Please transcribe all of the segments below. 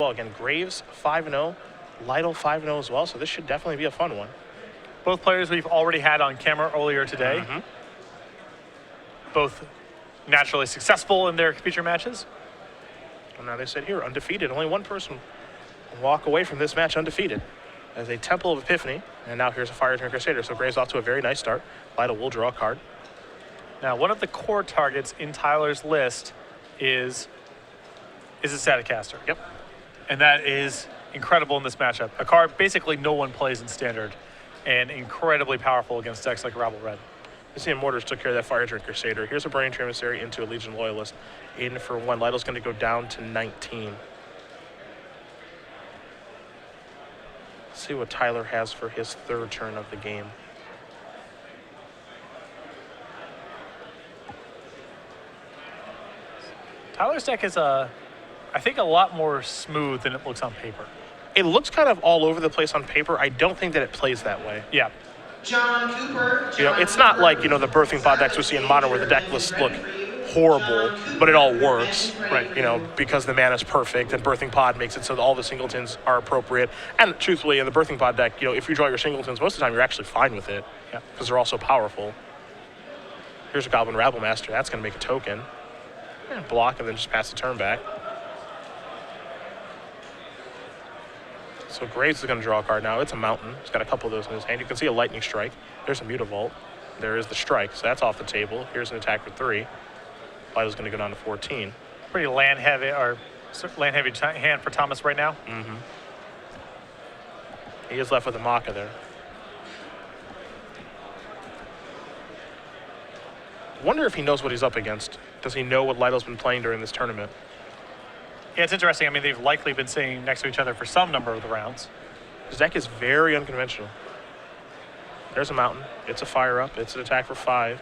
Well, again, Graves 5-0, Lytle 5-0 as well, so this should definitely be a fun one. Both players we've already had on camera earlier today. Both naturally successful in their future matches. And now they sit here undefeated. Only one person will walk away from this match undefeated. As a Temple of Epiphany, and now here's a Fire Eternal Crusader. So Graves off to a very nice start. Lytle will draw a card. Now, one of the core targets in Tyler's list is a Staticaster. Yep. And that is incredible in this matchup. A card basically no one plays in Standard, and incredibly powerful against decks like Rabble Red. You see, Mortars took care of that Fire Eternal Crusader. Here's a Burning Emissary into a Legion Loyalist. 8 for 1. Lytle's going to go down to 19. Let's see what Tyler has for his third turn of the game. Tyler's deck is, I think, a lot more smooth than it looks on paper. It looks kind of all over the place on paper. I don't think that it plays that way. Yeah. John Cooper. You know, it's not like, the Birthing Pod decks we see in Modern where the deck lists look horrible, but it all works. Right. Because the mana is perfect and Birthing Pod makes it so that all the singletons are appropriate. And truthfully, in the Birthing Pod deck, if you draw your singletons, most of the time you're actually fine with it. Yeah. Because they're all so powerful. Here's a Goblin Rabble Master. That's going to make a token. And block and then just pass the turn back. So Graves is going to draw a card now. It's a Mountain. He's got a couple of those in his hand. You can see a Lightning Strike. There's a Mutavault. There is the Strike. So that's off the table. Here's an attack for 3. Lytle's going to go down to 14. Pretty land heavy hand for Thomas right now. He is left with a Maka there. Wonder if he knows what he's up against. Does he know what Lytle's been playing during this tournament? Yeah, it's interesting. I mean, they've likely been sitting next to each other for some number of the rounds. His deck is very unconventional. There's a Mountain. It's a Fire Up. It's an attack for 5.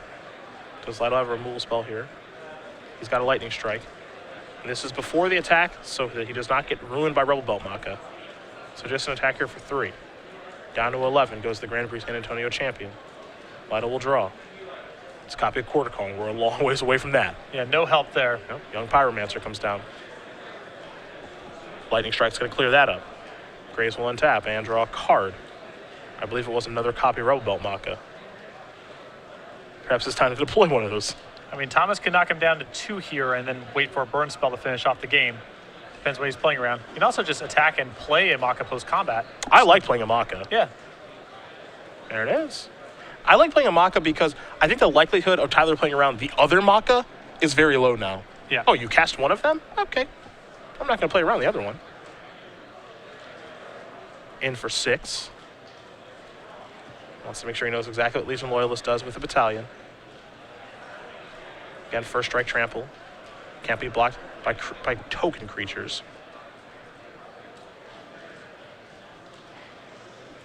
Does Lytle have a removal spell here? He's got a Lightning Strike. And this is before the attack, so that he does not get ruined by Rebel Belt Maka. So just an attack here for 3. Down to 11 goes the Grand Prix San Antonio champion. Lytle will draw. It's a copy of Quarter Kong. We're a long ways away from that. Yeah, no help there. Nope. Young Pyromancer comes down. Lightning Strike's going to clear that up. Graves will untap and draw a card. I believe it was another copy of Rebel Belt Maka. Perhaps it's time to deploy one of those. I mean, Thomas can knock him down to 2 here and then wait for a burn spell to finish off the game. Depends what he's playing around. You can also just attack and play a Maka post-combat. I like playing a Maka. Yeah. There it is. I like playing a Maka because I think the likelihood of Tyler playing around the other Maka is very low now. Yeah. Oh, you cast one of them? Okay. I'm not going to play around the other one. In for 6. Wants to make sure he knows exactly what Legion Loyalist does with the battalion. Again, first strike trample. Can't be blocked by token creatures.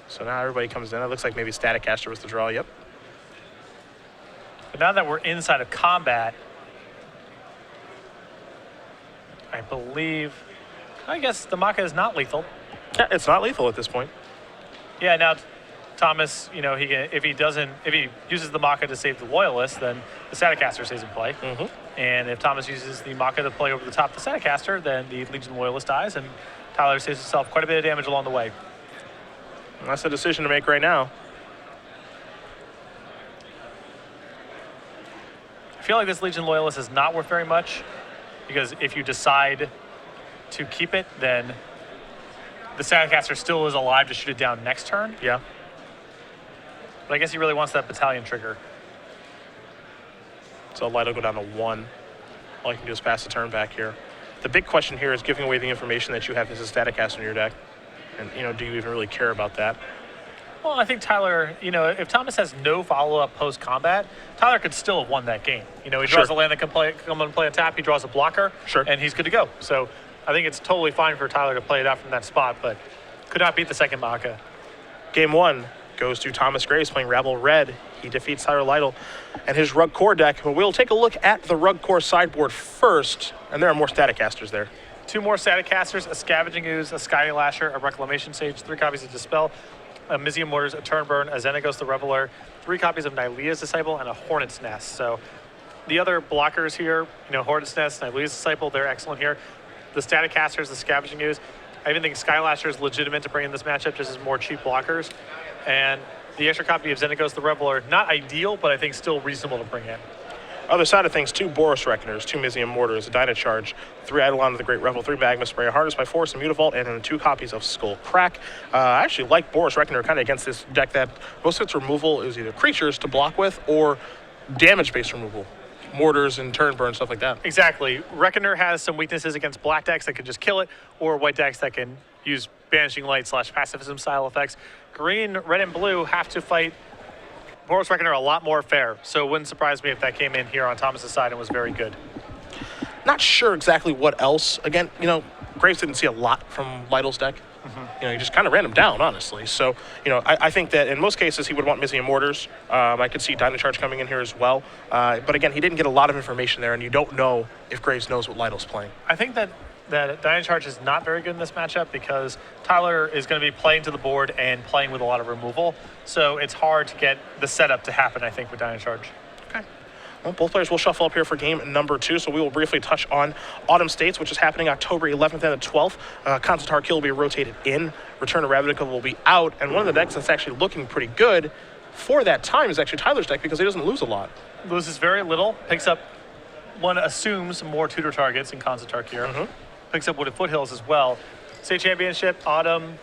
So now everybody comes in. It looks like maybe Staticaster was the draw. Yep. But now that we're inside of combat, I guess the Maka is not lethal. Yeah, it's not lethal at this point. Yeah, now Thomas, if he uses the Maka to save the Loyalist, then the Staticaster stays in play. And if Thomas uses the Maka to play over the top of the Staticaster, then the Legion Loyalist dies, and Tyler saves himself quite a bit of damage along the way. And that's a decision to make right now. I feel like this Legion Loyalist is not worth very much, because if you decide to keep it, then the Staticaster still is alive to shoot it down next turn. Yeah. But I guess he really wants that battalion trigger. So Lytle go down to 1. All you can do is pass the turn back here. The big question here is giving away the information that you have as a Staticaster in your deck. And, do you even really care about that? Well, I think Tyler, if Thomas has no follow-up post-combat, Tyler could still have won that game. He draws a land that can come and play a tap, he draws a blocker, and he's good to go. So I think it's totally fine for Tyler to play it out from that spot, but could not beat the second Maka. Game 1 goes to Thomas Graves playing Rabble Red. He defeats Tyler Lytle and his Rug Core deck. But we'll take a look at the Rug Core sideboard first, and there are more Staticasters there. 2 more Staticasters, a Scavenging Ooze, a Sky Lasher, a Reclamation Sage, 3 copies of Dispel, a Mizium Mortars, a Turnburn, a Xenagos the Reveler, 3 copies of Nylea's Disciple, and a Hornet's Nest. So the other blockers here, Hornet's Nest, Nylea's Disciple, they're excellent here. The Staticasters, the Scavenging Ooze, I even think Skylasher is legitimate to bring in this matchup just as more cheap blockers. And the extra copy of Xenagos the Reveler, not ideal, but I think still reasonable to bring in. Other side of things, 2 Boros Reckoners, 2 Mizium Mortars, a Dynacharge, 3 Eidolon of the Great Revel, 3 Magma Spray, a Harness by Force, a Mutavault, and then 2 copies of Skull Crack. I actually like Boros Reckoner kind of against this deck that most of its removal is either creatures to block with or damage-based removal. Mortars and turn burn, stuff like that. Exactly. Reckoner has some weaknesses against black decks that can just kill it, or white decks that can use Banishing Light / pacifism style effects. Green, red, and blue have to fight Boros Reckoner a lot more fair, so it wouldn't surprise me if that came in here on Thomas's side and was very good. Not sure exactly what else. Again, Graves didn't see a lot from Lytle's deck. He just kind of ran him down, honestly. So, I think that in most cases he would want Mizium Mortars. I could see Dynacharge coming in here as well. But again, he didn't get a lot of information there, and you don't know if Graves knows what Lytle's playing. I think that Dynacharge is not very good in this matchup because Tyler is going to be playing to the board and playing with a lot of removal. So it's hard to get the setup to happen, I think, with Dynacharge. Okay. Well, both players will shuffle up here for game number 2, so we will briefly touch on Autumn States, which is happening October 11th and the 12th. Constantar Kill will be rotated in, Return of Ravnica will be out, and one of the decks that's actually looking pretty good for that time is actually Tyler's deck because he doesn't lose a lot. Loses very little, picks up, one assumes more tutor targets in Constantar Kill. Picks up Wooded Foothills as well. State Championship, Autumn,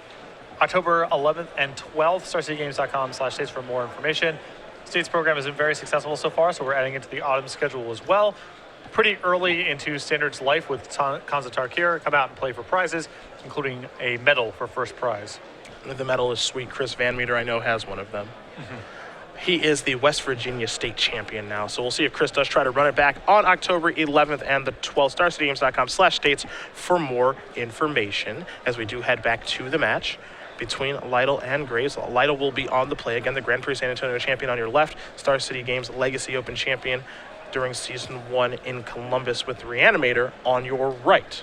October 11th and 12th. StarCityGames.com/states for more information. States program has been very successful so far, so we're adding it to the Autumn schedule as well. Pretty early into Standard's life with Constantar Kill. Come out and play for prizes, including a medal for first prize. The medal is sweet. Chris Van Meter, I know, has one of them. He is the West Virginia state champion now. So we'll see if Chris does try to run it back on October 11th and the 12th. StarCityGames.com/states for more information as we do head back to the match between Lytle and Graves. Lytle will be on the play again, the Grand Prix San Antonio champion on your left, Star City Games Legacy Open champion during Season 1 in Columbus with Reanimator on your right.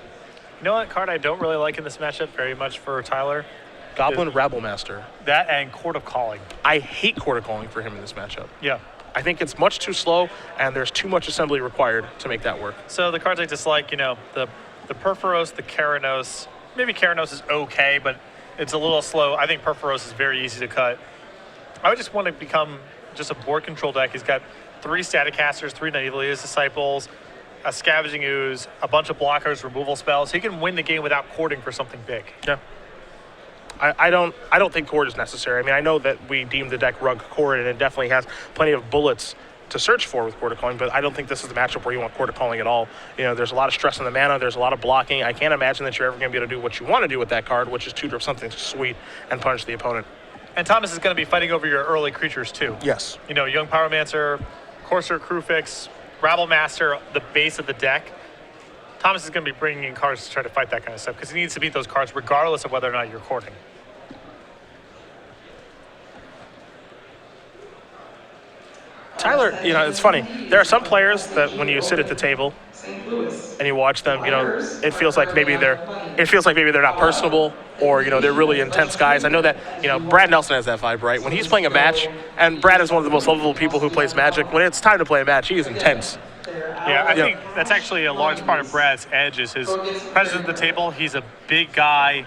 You know what card I don't really like in this matchup very much for Tyler? Goblin Rabblemaster. That and Court of Calling. I hate Court of Calling for him in this matchup. Yeah. I think it's much too slow, and there's too much assembly required to make that work. So the cards I dislike, the Perforos, the Keranos. Maybe Keranos is okay, but it's a little slow. I think Perforos is very easy to cut. I would just want to become just a board control deck. He's got 3 Static Casters, 3 Naivelia's Disciples, a Scavenging Ooze, a bunch of blockers, removal spells. He can win the game without courting for something big. Yeah. I don't think court is necessary. I mean, I know that we deem the deck rug court, and it definitely has plenty of bullets to search for with Court of Calling, but I don't think this is the matchup where you want Court of Calling at all. There's a lot of stress on the mana, there's a lot of blocking. I can't imagine that you're ever going to be able to do what you want to do with that card, which is tutor something sweet and punish the opponent. And Thomas is going to be fighting over your early creatures too. Yes. Young Pyromancer, Courser, Crewfix, Rabblemaster, the base of the deck. Thomas is going to be bringing in cards to try to fight that kind of stuff because he needs to beat those cards regardless of whether or not you're courting. Tyler, it's funny. There are some players that when you sit at the table and you watch them, it feels like maybe they're not personable or, they're really intense guys. I know that, Brad Nelson has that vibe, right? When he's playing a match, and Brad is one of the most lovable people who plays Magic, when it's time to play a match, he is intense. Yeah, I think that's actually a large part of Brad's edge is his presence at the table. He's a big guy,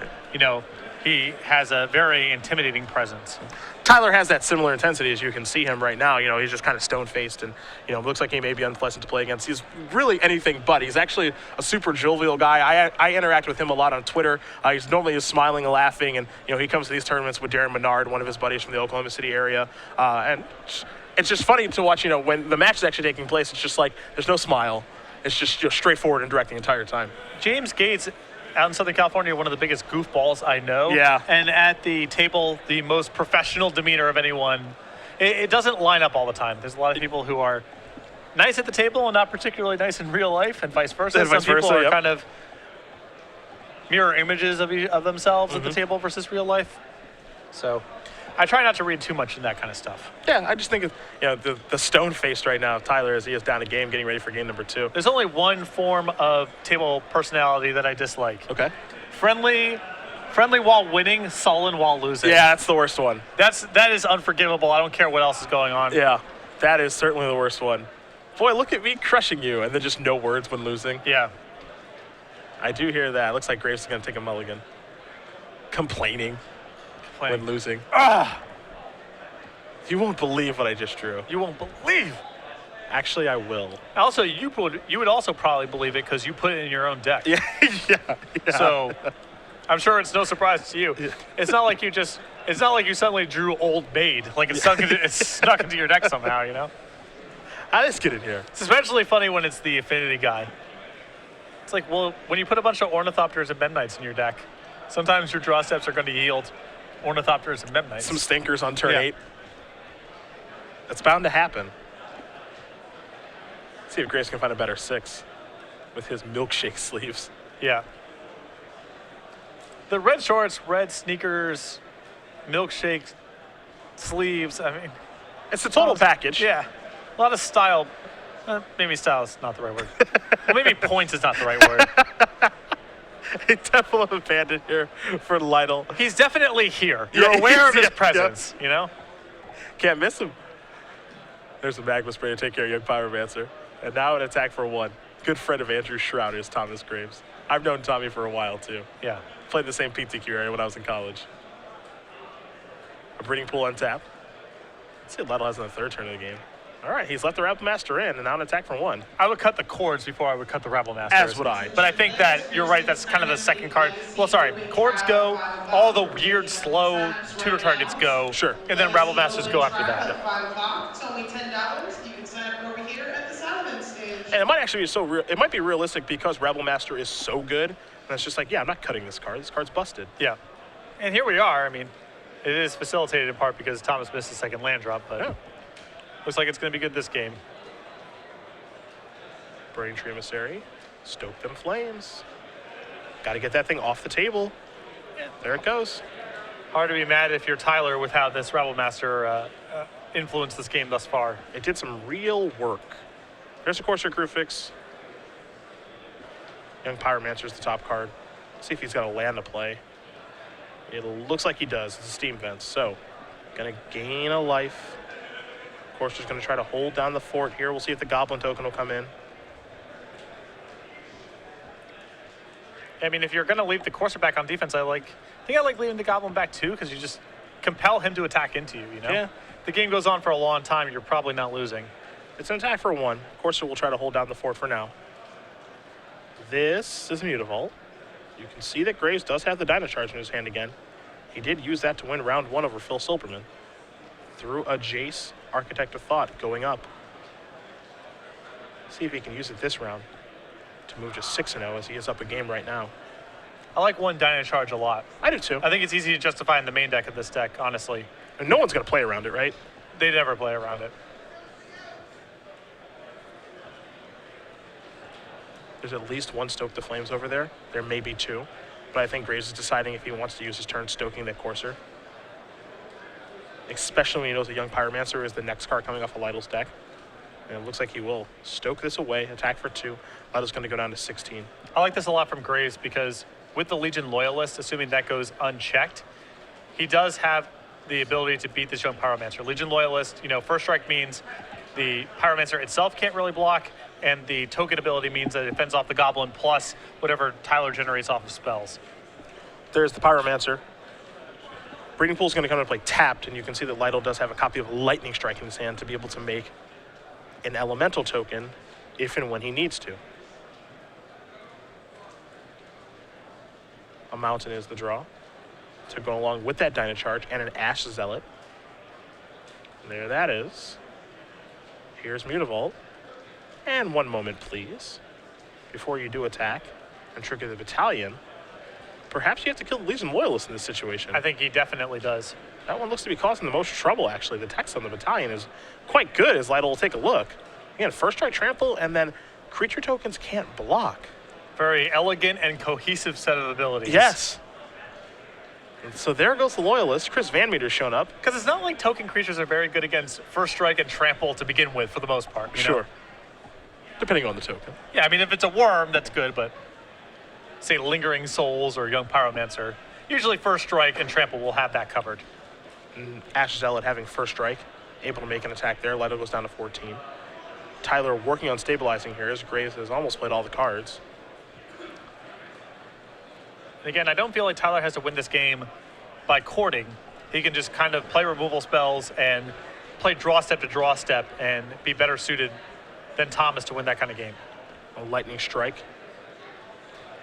he has a very intimidating presence. Tyler has that similar intensity as you can see him right now. He's just kind of stone-faced and, looks like he may be unpleasant to play against. He's really anything but. He's actually a super jovial guy. I interact with him a lot on Twitter. He's normally just smiling and laughing, and, he comes to these tournaments with Darren Menard, one of his buddies from the Oklahoma City area. And it's just funny to watch, when the match is actually taking place, it's just like there's no smile. It's just straightforward and direct the entire time. James Gates out in Southern California, one of the biggest goofballs I know. Yeah. And at the table, the most professional demeanor of anyone. It doesn't line up all the time. There's a lot of people who are nice at the table and not particularly nice in real life, and vice versa. Some people are kind of mirror images of themselves at the table versus real life. So I try not to read too much in that kind of stuff. Yeah, I just think the stone-faced right now of Tyler as he is down a game, getting ready for game number 2. There's only one form of table personality that I dislike. Okay. Friendly while winning, sullen while losing. Yeah, that's the worst one. That is unforgivable. I don't care what else is going on. Yeah, that is certainly the worst one. Boy, look at me crushing you, and then just no words when losing. Yeah. I do hear that. Looks like Graves is going to take a mulligan. Complaining when losing. Ah! You won't believe what I just drew. You won't believe. Actually, I will. Also, you would also probably believe it because you put it in your own deck. Yeah. So I'm sure it's no surprise to you. Yeah. It's not like you suddenly drew Old Maid. Like it's snuck into your deck somehow, you know? How did this get in here? It's especially funny when it's the affinity guy. It's like, well, when you put a bunch of Ornithopters and Memnites in your deck, sometimes your draw steps are going to yield Ornithopters and Memnites. Some stinkers on turn 8. That's bound to happen. Let's see if Grace can find a better 6 with his milkshake sleeves. Yeah. The red shorts, red sneakers, milkshake sleeves. I mean, it's the total package. Yeah. A lot of style. Maybe style is not the right word. Well, maybe points is not the right word. A Temple of Abandon here for Lytle. He's definitely here. You're aware of his presence, you know? Can't miss him. There's a magma spray to take care of young Pyromancer. And now an attack for 1. Good friend of Andrew Shroud is Thomas Graves. I've known Tommy for a while, too. Yeah. Played the same PTQ area when I was in college. A breeding pool on tap. Let's see what Lytle has in the 3rd turn of the game. All right, he's left the Rabble Master in, and now an attack for 1. I would cut the cords before I would cut the Rabble Master. As would I. But I think that you're right. That's kind of the second card. Well, sorry. Cords go. All the weird, slow tutor targets go. Sure. And then Rabble Masters go after that. At 5 o'clock, it's only $10. You can sign up over here at the Solomon stage. And it might actually be so real. It might be realistic because Rabble Master is so good. And it's just like, yeah, I'm not cutting this card. This card's busted. Yeah. And here we are. I mean, it is facilitated in part because Thomas missed the second land drop, but looks like it's going to be good this game. Burning Tree Emissary. Stoke them flames. Got to get that thing off the table. Yeah, there it goes. Hard to be mad if you're Tyler with how this Rabble Master influenced this game thus far. It did some real work. There's a Corsair Crewfix. Young Pyromancer's the top card. Let's see if he's got a land to play. It looks like he does. It's a Steam Fence. So, gonna gain a life. Corsair's gonna try to hold down the fort here. We'll see if the Goblin token will come in. I mean, if you're going to leave the Corsair back on defense, I think I like leaving the Goblin back too, because you just compel him to attack into you, you know? Yeah. The game goes on for a long time, you're probably not losing. It's an attack for 1. Corsair will try to hold down the fort for now. This is Mutavault. You can see that Graves does have the Dynacharge in his hand again. He did use that to win round 1 over Phil Silberman. Through a Jace, Architect of Thought, going up. See if he can use it this round to move to 6-0 as he is up a game right now. I like 1 Dynacharge a lot. I do too. I think it's easy to justify in the main deck of this deck, honestly. And no one's going to play around it, right? They never play around it. There's at least 1 Stoke the Flames over there. There may be 2. But I think Graves is deciding if he wants to use his turn stoking that Corsair. Especially when he knows a Young Pyromancer is the next card coming off of Lytle's deck. And it looks like he will stoke this away, attack for 2. Lytle's going to go down to 16. I like this a lot from Graves because with the Legion Loyalist, assuming that goes unchecked, he does have the ability to beat this Young Pyromancer. Legion Loyalist, you know, first strike means the Pyromancer itself can't really block, and the token ability means that it fends off the Goblin plus whatever Tyler generates off of spells. There's the Pyromancer. Breeding Pool's going to come and play tapped, and you can see that Lytle does have a copy of Lightning Strike in his hand to be able to make an elemental token if and when he needs to. A mountain is the draw to go along with that Dynacharge and an Ash Zealot. And there that is. Here's Mutavault. And 1 moment, please. Before you do attack and trigger the battalion, perhaps you have to kill the Legion Loyalist in this situation. I think he definitely does. That one looks to be causing the most trouble, actually. The text on the battalion is quite good as Lytle will take a look. Again, first strike trample, and then creature tokens can't block. Very elegant and cohesive set of abilities. Yes. And so there goes the Loyalist. Chris Van Meter's shown up. Because it's not like token creatures are very good against first strike and trample to begin with, for the most part. You know? Depending on the token. Yeah, I mean, if it's a worm, that's good, but say Lingering Souls or Young Pyromancer, usually first strike and trample will have that covered. And Ash Zealot having first strike, able to make an attack there. Lytle goes down to 14. Tyler working on stabilizing here as Graves has almost played all the cards. I Again, I don't feel like Tyler has to win this game by courting. He can just kind of play removal spells and play draw step to draw step and be better suited than Thomas to win that kind of game. A lightning strike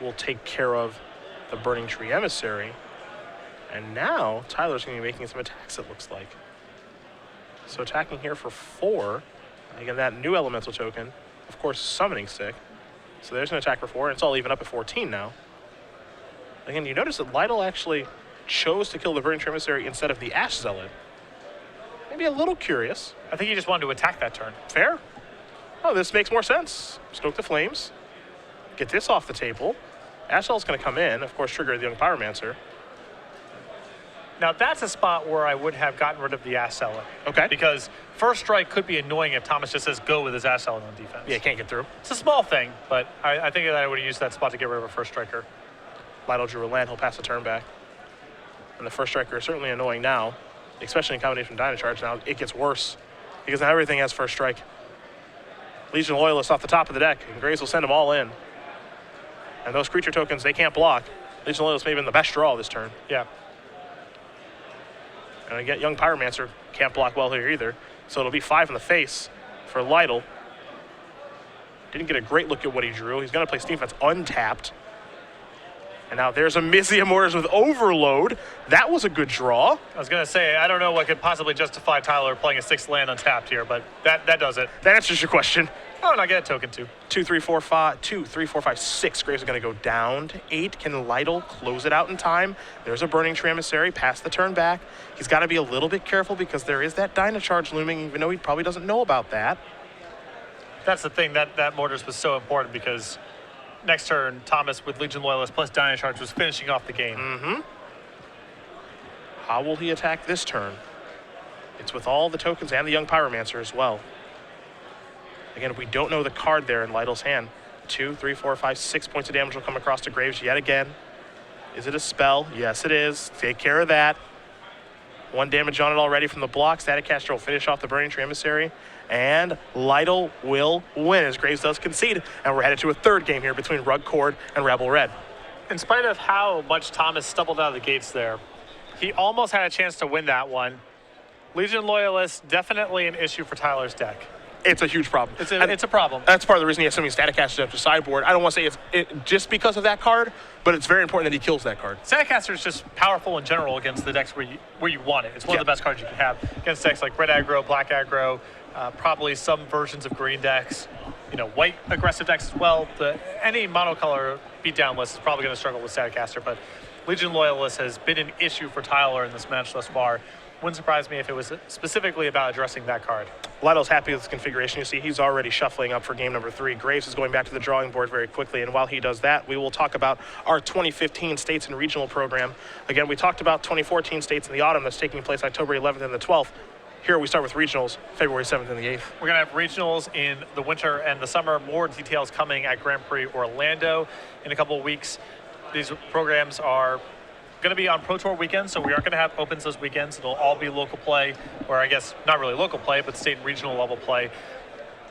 will take care of the Burning Tree Emissary. And now Tyler's going to be making some attacks, it looks like. So attacking here for 4. Again, that new elemental token, of course, summoning stick. So there's an attack for 4, and it's all even up at 14 now. Again, you notice that Lytle actually chose to kill the Burning Tree Emissary instead of the Ash Zealot. Maybe a little curious. I think he just wanted to attack that turn. Fair. Oh, this makes more sense. Stoke the Flames. Get this off the table. Ash Zealot's going to come in, of course, trigger the Young Pyromancer. Now, that's a spot where I would have gotten rid of the Ash Zealot. Okay. Because first strike could be annoying if Thomas just says go with his Ash Zealot on defense. Yeah, can't get through. It's a small thing, but I think that I would have used that spot to get rid of a first striker. Lytle drew a land, he'll pass the turn back. And the first striker is certainly annoying now, especially in combination with Dynacharge. Now it gets worse because now everything has first strike. Legion Loyalists off the top of the deck, and Graves will send them all in. And those creature tokens, they can't block. Legion Loyalists may have been the best draw this turn. Yeah. And again, Young Pyromancer can't block well here either. So it'll be 5 in the face for Lytle. Didn't get a great look at what he drew. He's going to play Steam Defense untapped. And now there's a Mizzium Orders with Overload. That was a good draw. I was going to say, I don't know what could possibly justify Tyler playing a 6th land untapped here, but that does it. That answers your question. Oh, and I get a token too. 2, 3, 4, 5, 2, 3, 4, 5, 6. Graves is going to go down to 8. Can Lytle close it out in time? There's a Burning Tree Emissary. Pass the turn back. He's got to be a little bit careful because there is that Dynacharge looming, even though he probably doesn't know about that. That's the thing. That Mortars was so important because next turn, Thomas with Legion Loyalist plus Dynacharge was finishing off the game. Mm-hmm. How will he attack this turn? It's with all the tokens and the Young Pyromancer as well. Again, we don't know the card there in Lytle's hand. 2, 3, 4, 5, 6 points of damage will come across to Graves yet again. Is it a spell? Yes, it is. Take care of that. 1 damage on it already from the block. Static Caster will finish off the Burning Tree Emissary. And Lytle will win as Graves does concede. And we're headed to a 3rd game here between Rug Cord and Rebel Red. In spite of how much Thomas stumbled out of the gates there, he almost had a chance to win that one. Legion Loyalist, definitely an issue for Tyler's deck. It's a huge problem. It's a problem. That's part of the reason he has so many Static Casters after sideboard. I don't want to say it's just because of that card, but it's very important that he kills that card. Static Caster is just powerful in general against the decks where you want it. It's one of the best cards you can have against decks like red aggro, black aggro, probably some versions of green decks, white aggressive decks as well. Any monocolor beatdown list is probably going to struggle with Static Caster, but Legion Loyalist has been an issue for Tyler in this match thus far. Wouldn't surprise me if it was specifically about addressing that card. Lytle's happy with his configuration. You see, he's already shuffling up for game number 3. Graves is going back to the drawing board very quickly, and while he does that, we will talk about our 2015 States and Regional program. Again, we talked about 2014 States in the autumn that's taking place October 11th and the 12th. Here we start with regionals, February 7th and the 8th. We're going to have regionals in the winter and the summer. More details coming at Grand Prix Orlando in a couple of weeks. These programs are going to be on Pro Tour weekends, so we aren't going to have opens those weekends. It'll all be local play, or I guess not really local play, but state and regional level play.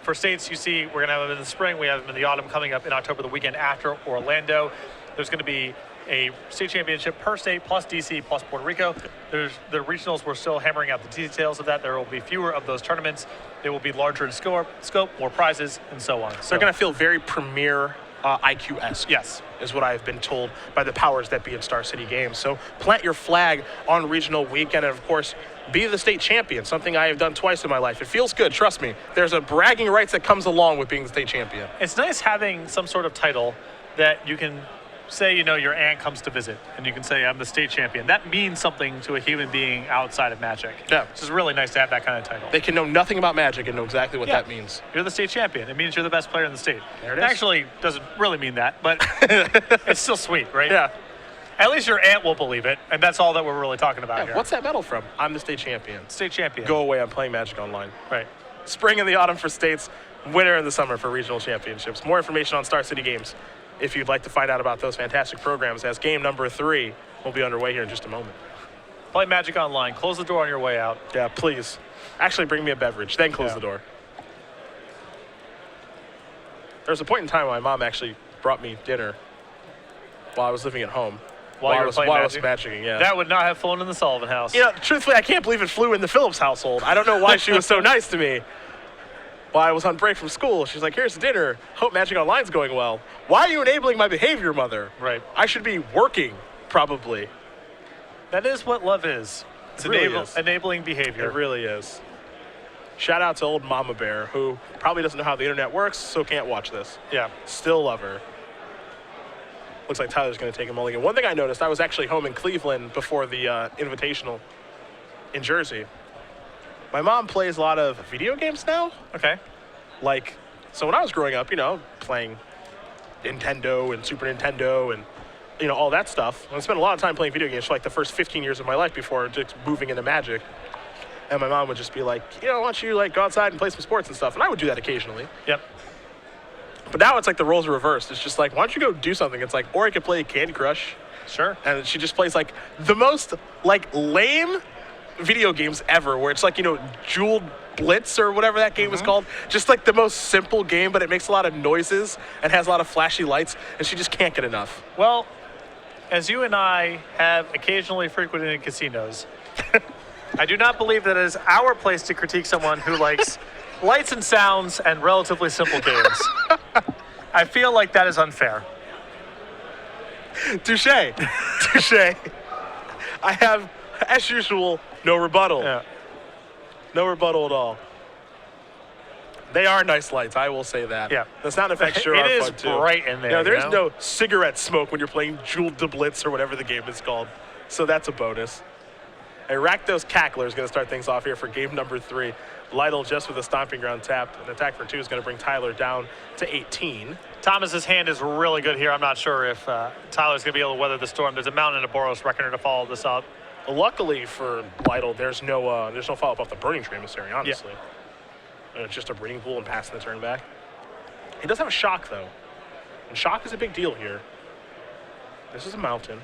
For states, you see, we're going to have them in the spring. We have them in the autumn coming up in October, the weekend after Orlando. There's going to be a state championship per state, plus DC, plus Puerto Rico. There's the regionals. We're still hammering out the details of that. There will be fewer of those tournaments. They will be larger in scope, more prizes, and so on. So they're going to feel very premier IQ-esque. Yes. Is what I've been told by the powers that be at Star City Games. So plant your flag on regional weekend, and of course, be the state champion, something I have done twice in my life. It feels good, trust me. There's a bragging rights that comes along with being the state champion. It's nice having some sort of title that you can say, your aunt comes to visit, and you can say, I'm the state champion. That means something to a human being outside of Magic. Yeah. It's just really nice to have that kind of title. They can know nothing about Magic and know exactly what that means. You're the state champion. It means you're the best player in the state. There it is. Actually doesn't really mean that, but it's still sweet, right? Yeah. At least your aunt will believe it, and that's all that we're really talking about here. What's that medal from? I'm the state champion. State champion. Go away, I'm playing Magic Online. Right. Spring and the autumn for states, winter in the summer for regional championships. More information on Star City Games if you'd like to find out about those fantastic programs, as game number 3 will be underway here in just a moment. Play Magic Online. Close the door on your way out. Yeah, please. Actually, bring me a beverage, then close the door. There was a point in time when my mom actually brought me dinner while I was living at home. while you were playing while I was Magic. magicking, yeah. That would not have flown in the Sullivan house. You know, truthfully, I can't believe it flew in the Phillips household. I don't know why she was so nice to me. While I was on break from school, she's like, here's dinner. Hope Magic Online's going well. Why are you enabling my behavior, mother? Right. I should be working, probably. That is what love is. It's It really is. enabling behavior. It really is. Shout out to old Mama Bear, who probably doesn't know how the internet works, so can't watch this. Yeah. Still love her. Looks like Tyler's going to take a mulligan. One thing I noticed, I was actually home in Cleveland before the Invitational in Jersey. My mom plays a lot of video games now. Okay. Like, so when I was growing up, you know, playing Nintendo and Super Nintendo and, you know, all that stuff. I spent a lot of time playing video games for like the first 15 years of my life before just moving into Magic. And my mom would just be like, you know, why don't you like go outside and play some sports and stuff? And I would do that occasionally. Yep. But now it's like the roles are reversed. It's just like, why don't you go do something? It's like, or I could play Candy Crush. Sure. And she just plays like the most like lame video games ever, where it's like, you know, Jewel Blitz or whatever that game is called. Just like the most simple game, but it makes a lot of noises and has a lot of flashy lights, and she just can't get enough. Well, as you and I have occasionally frequented in casinos, I do not believe that it is our place to critique someone who likes lights and sounds and relatively simple games. I feel like that is unfair. Touche. Touche. I have, as usual, no rebuttal. Yeah. No rebuttal at all. They are nice lights, I will say that. Yeah. The sound effects sure It are is fun, too. bright in there, You know, there's you know? no cigarette smoke when you're playing Jewel de Blitz or whatever the game is called. So that's a bonus. And Rakdos Cackler is going to start things off here for game number 3. Lytle just with a stomping ground tap. An attack for 2 is going to bring Tyler down to 18. Thomas's hand is really good here. I'm not sure if Tyler's going to be able to weather the storm. There's a Mountain and a Boros Reckoner to follow this up. Luckily for Lytle, there's no follow-up off the Burning Tree Emissary, honestly. It's just a breeding pool and passing the turn back. He does have a shock, though. And shock is a big deal here. This is a mountain.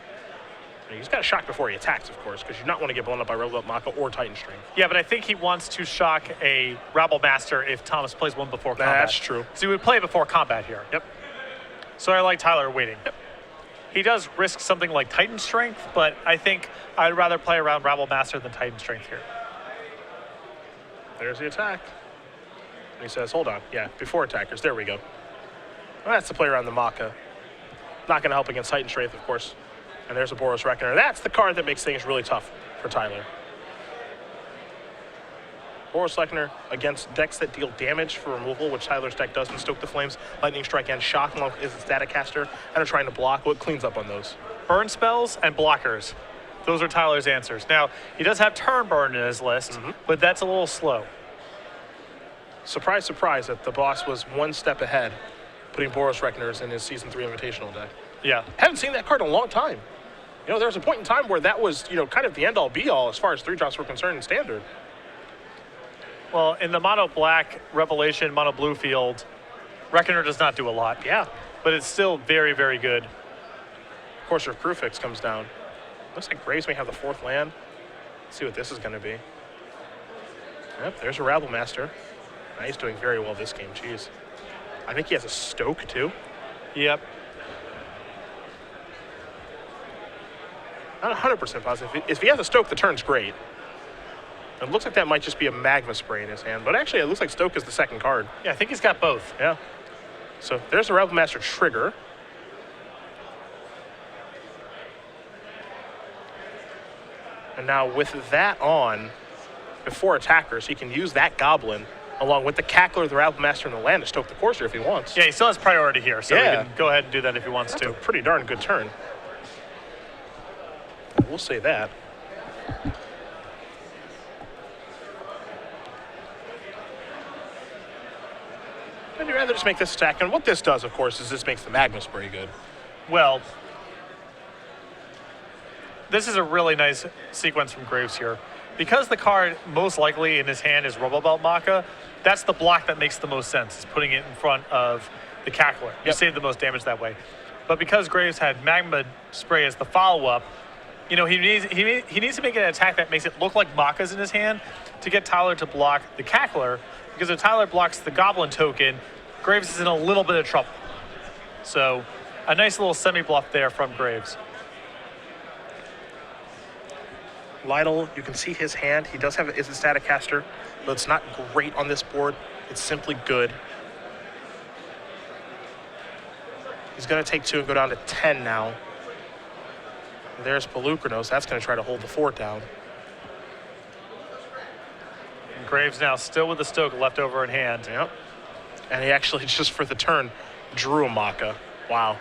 He's got a shock before he attacks, of course, because you do not want to get blown up by Rebel Maka or Titan Strength. Yeah, but I think he wants to shock a Rabble Master if Thomas plays one before combat. That's true. So he would play before combat here. Yep. So I like Tyler waiting. Yep. He does risk something like Titan Strength, but I think I'd rather play around Rabble Master than Titan Strength here. There's the attack. And he says, hold on. Yeah, before attackers. There we go. Well, that's the play around the Maka. Not going to help against Titan Strength, of course. And there's a Boros Reckoner. That's the card that makes things really tough for Tyler. Boros Reckoner against decks that deal damage for removal, which Tyler's deck does in Stoke the Flames, Lightning Strike, and Shock, along with his Static Caster, and are trying to block. Well, it cleans up on those. Burn spells and blockers. Those are Tyler's answers. Now, he does have Turn Burn in his list, but that's a little slow. Surprise, surprise, that the boss was one step ahead, putting Boros Reckoners in his Season 3 Invitational deck. Yeah. Haven't seen that card in a long time. You know, there was a point in time where that was, you know, kind of the end-all, be-all as far as 3-drops were concerned in Standard. Well, in the Mono Black, Revelation, Mono Blue field, Reckoner does not do a lot. Yeah. But it's still very, very good. Of course, if Crucifix comes down. Looks like Graves may have the 4th land. Let's see what this is going to be. Yep, there's a Rabble Master. Now he's doing very well this game, jeez. I think he has a Stoke, too. Yep. Not 100% positive. If he has a Stoke, the turn's great. It looks like that might just be a Magma Spray in his hand, but actually it looks like Stoke is the second card. Yeah, I think he's got both. Yeah. So there's a Rebel Master trigger. And now with that on, before attackers, he can use that Goblin along with the Cackler, the Rebel Master, and the land to stoke the Courser if he wants. Yeah, he still has priority here, so Yeah. he can go ahead and do that if he wants That's to. a pretty darn good turn. We'll say that. I'd rather just make this attack. And what this does, of course, is this makes the Magma Spray good. Well, this is a really nice sequence from Graves here. Because the card most likely in his hand is Robobelt Maka, that's the block that makes the most sense, is putting it in front of the Cackler. You save the most damage that way. But because Graves had Magma Spray as the follow-up, you know, he needs to make an attack that makes it look like Maka's in his hand to get Tyler to block the Cackler, because if Tyler blocks the Goblin token, Graves is in a little bit of trouble. So a nice little semi-bluff there from Graves. Lytle, you can see his hand. He does have is a static caster, but it's not great on this board. It's simply good. He's going to take 2 and go down to 10 now. There's Pelucranos. That's going to try to hold the fort down. And Graves now still with the Stoke left over in hand. Yep. And he actually, just for the turn, drew a Maka. Wow.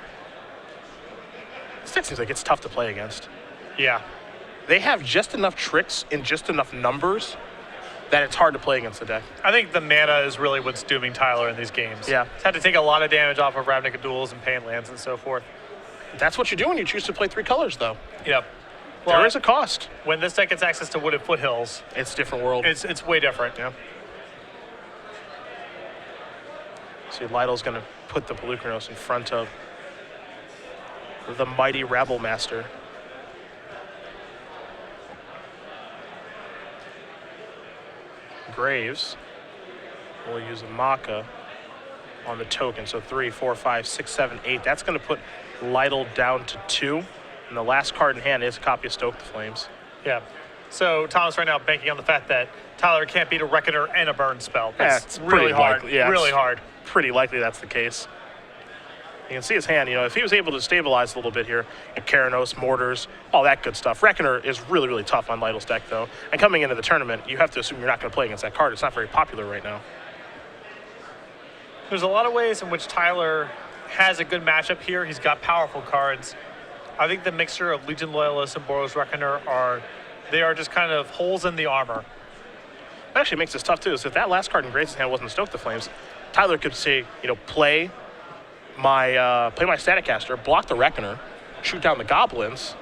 This deck seems like it's tough to play against. Yeah. They have just enough tricks in just enough numbers that it's hard to play against the deck. I think the mana is really what's dooming Tyler in these games. Yeah. He's had to take a lot of damage off of Ravnica duels and Pain lands and so forth. That's what you do when you choose to play 3 colors, though. Yep. Well, there is a cost. When this deck gets access to Wooded Foothills, it's a different world. It's way different. Yeah. See, Lytle's going to put the Pelucranos in front of the mighty Rabble Master. Graves will use a Maka on the token. So 3, 4, 5, 6, 7, 8. That's going to put Lytle down to 2. And the last card in hand is a copy of Stoke the Flames. Yeah. So Thomas right now banking on the fact that Tyler can't beat a Reckoner and a Burn spell. That's really hard. Likely. Yeah, really hard. Pretty likely that's the case. You can see his hand, if he was able to stabilize a little bit here, Keranos, Mortars, all that good stuff. Reckoner is really, really tough on Lytle's deck, though. And coming into the tournament, you have to assume you're not going to play against that card. It's not very popular right now. There's a lot of ways in which Tyler has a good matchup here. He's got powerful cards. I think the mixture of Legion Loyalist and Boros Reckoner are just kind of holes in the armor. It actually makes this tough, too. So if that last card in Grace's hand wasn't Stoke the Flames, Tyler could say, play my Static Caster, block the Reckoner, shoot down the Goblins,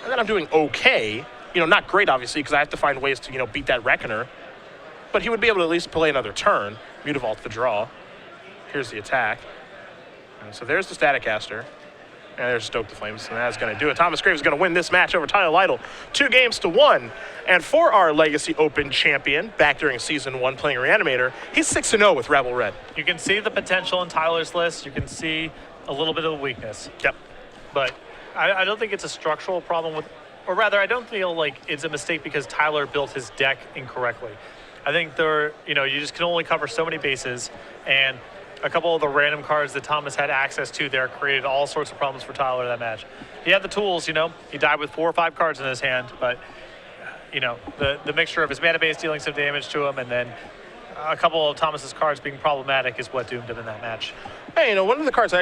and then I'm doing okay. Not great, obviously, because I have to find ways to, beat that Reckoner. But he would be able to at least play another turn, Mutavault the draw. Here's the attack. And so there's the Static Caster. And there's Stoke the Flames, and that's going to do it. Thomas Graves is going to win this match over Tyler Lytle, 2-1. And for our Legacy Open champion, back during Season 1 playing Reanimator, he's 6-0 with Rebel Red. You can see the potential in Tyler's list. You can see a little bit of the weakness. Yep. But I don't think it's a structural problem with, or rather, I don't feel like it's a mistake because Tyler built his deck incorrectly. I think you just can only cover so many bases, and a couple of the random cards that Thomas had access to there created all sorts of problems for Tyler in that match. He had the tools, he died with 4 or 5 cards in his hand, but, the mixture of his mana base dealing some damage to him and then a couple of Thomas's cards being problematic is what doomed him in that match. Hey, one of the cards I